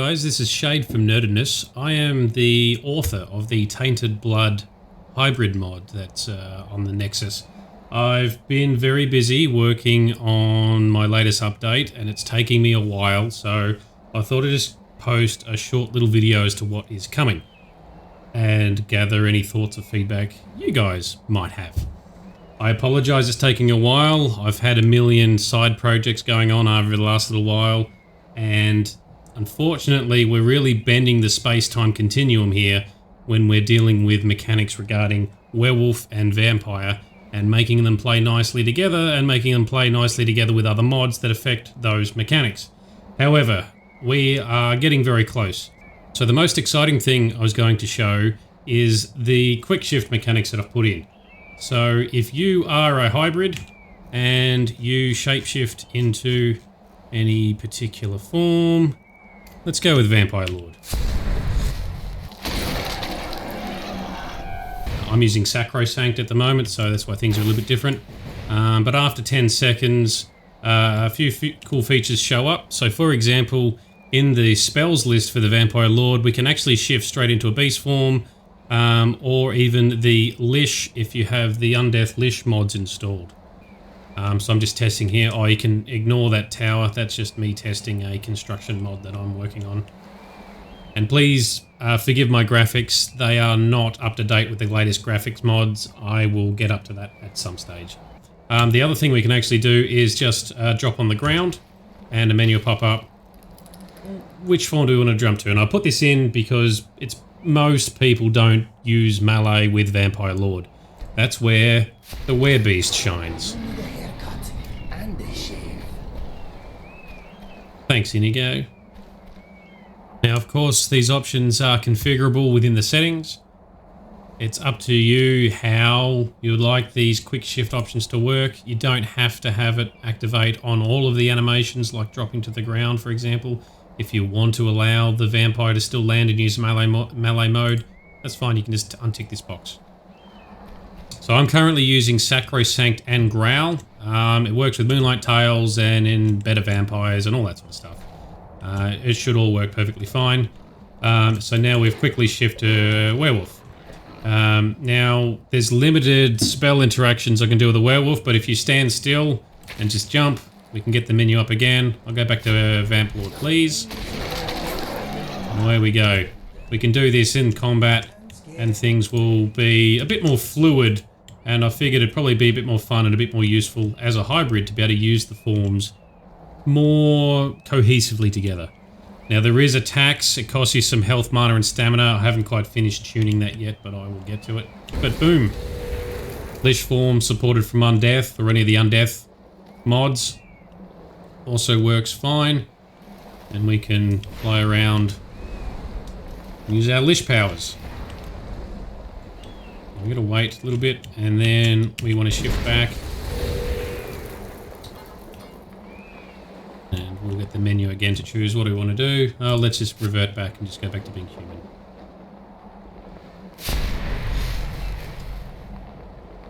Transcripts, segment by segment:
guys, this is Shade from Nerdedness. I am the author of the Tainted Blood hybrid mod that's on the Nexus. I've been very busy working on my latest update and it's taking me a while, so I thought I'd just post a short little video as to what is coming and gather any thoughts or feedback you guys might have. I apologize it's taking a while. I've had a million side projects going on over the last little while, and unfortunately we're really bending the space-time continuum here when we're dealing with mechanics regarding Werewolf and Vampire and making them play nicely together and making them play nicely together with other mods that affect those mechanics. However, we are getting very close. So the most exciting thing I was going to show is the quick shift mechanics that I've put in. So if you are a hybrid and you shapeshift into any particular form, let's go with Vampire Lord. I'm using Sacrosanct at the moment, so that's why things are a little bit different. But after 10 seconds, a few cool features show up. So for example, in the spells list for the Vampire Lord, we can actually shift straight into a beast form, or even the Lich if you have the Undeath Lich mods installed. So I'm just testing here. Oh, you can ignore that tower. That's just me testing a construction mod that I'm working on. And please forgive my graphics. They are not up to date with the latest graphics mods. I will get up to that at some stage. The other thing we can actually do is just drop on the ground and a menu will pop up. Which form do we want to jump to? And I put this in because most people don't use melee with Vampire Lord. That's where the Werebeast shines. Thanks, Inigo. Now, of course, these options are configurable within the settings. It's up to you how you would like these quick shift options to work. You don't have to have it activate on all of the animations, like dropping to the ground, for example. If you want to allow the vampire to still land and use melee mode, that's fine. You can just untick this box. So I'm currently using Sacrosanct and Growl. It works with Moonlight Tales and in better vampires and all that sort of stuff. It should all work perfectly fine. So now we've quickly shifted to Werewolf. Now, there's limited spell interactions I can do with a Werewolf, but if you stand still and just jump, we can get the menu up again. I'll go back to Vamp Lord, please. And away we go. We can do this in combat and things will be a bit more fluid, and I figured it'd probably be a bit more fun and a bit more useful as a hybrid to be able to use the forms more cohesively together. Now there is attacks. It costs you some health, mana and stamina. I haven't quite finished tuning that yet, but I will get to it. But boom. Lich form supported from Undeath or any of the Undeath mods. Also works fine. And we can fly around and use our Lich powers. I'm going to wait a little bit and then we want to shift back. And we'll get the menu again to choose what we want to do. Oh, let's just revert back and just go back to being human.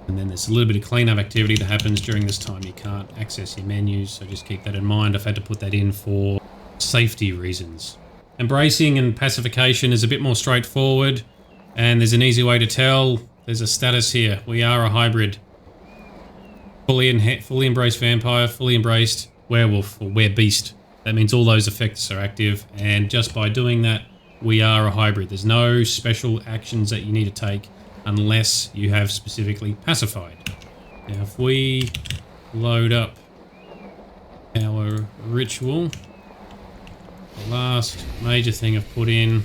And then there's a little bit of cleanup activity that happens during this time. You can't access your menus, so just keep that in mind. I've had to put that in for safety reasons. Embracing and pacification is a bit more straightforward, and there's an easy way to tell. There's a status here. We are a hybrid. Fully embraced vampire, fully embraced werewolf or werebeast. That means all those effects are active, and just by doing that, we are a hybrid. There's no special actions that you need to take unless you have specifically pacified. Now, if we load up our ritual, the last major thing I've put in,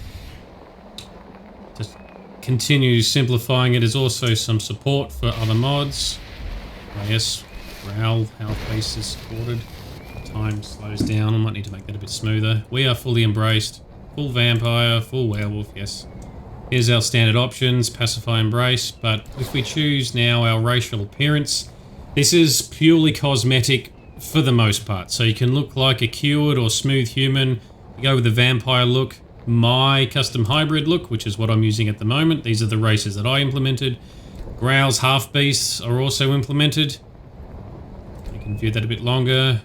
just continue simplifying it, is also some support for other mods. Yes, Growl health base is supported. Time slows down. I might need to make that a bit smoother. We are fully embraced. Full vampire, full werewolf, yes. Here's our standard options, pacify, embrace, but if we choose now our racial appearance, this is purely cosmetic for the most part. So you can look like a cured or smooth human. You go with the vampire look, my custom hybrid look, which is what I'm using at the moment. These are the races that I implemented. Growl's half beasts are also implemented. You can view that a bit longer.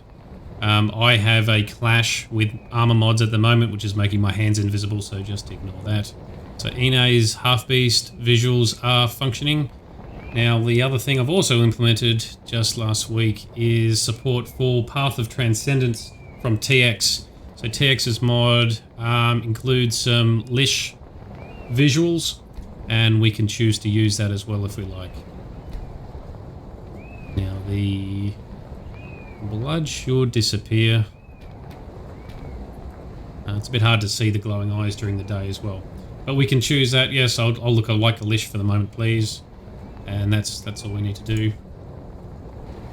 I have a clash with armor mods at the moment, which is making my hands invisible, so just ignore that. So Ine's half-beast visuals are functioning. Now, the other thing I've also implemented just last week is support for Path of Transcendence from TX. So TX's mod includes some Lich visuals, and we can choose to use that as well if we like. Now, the blood should disappear. It's a bit hard to see the glowing eyes during the day as well. But we can choose that. Yes, I'll look like a Lich for the moment, please. And that's all we need to do.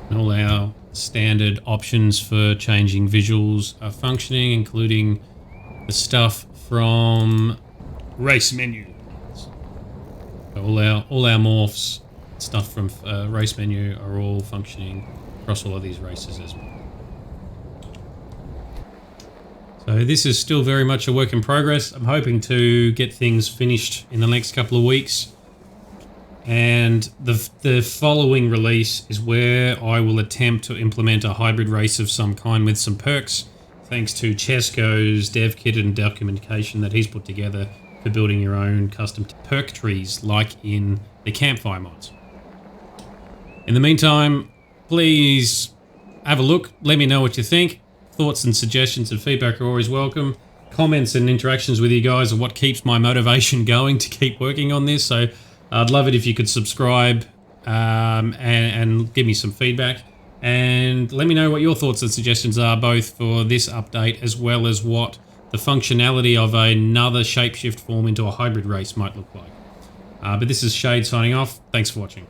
And all our standard options for changing visuals are functioning, including the stuff from race menu. So all our morphs, stuff from race menu are all functioning across all of these races as well. So this is still very much a work in progress. I'm hoping to get things finished in the next couple of weeks. And the following release is where I will attempt to implement a hybrid race of some kind with some perks, thanks to Chesko's dev kit and documentation that he's put together for building your own custom perk trees like in the campfire mods. In the meantime, please have a look, let me know what you think. Thoughts and suggestions and feedback are always welcome. Comments and interactions with you guys are what keeps my motivation going to keep working on this, so I'd love it if you could subscribe and give me some feedback. And let me know what your thoughts and suggestions are, both for this update as well as what the functionality of another shapeshift form into a hybrid race might look like. But this is Shade signing off. Thanks for watching.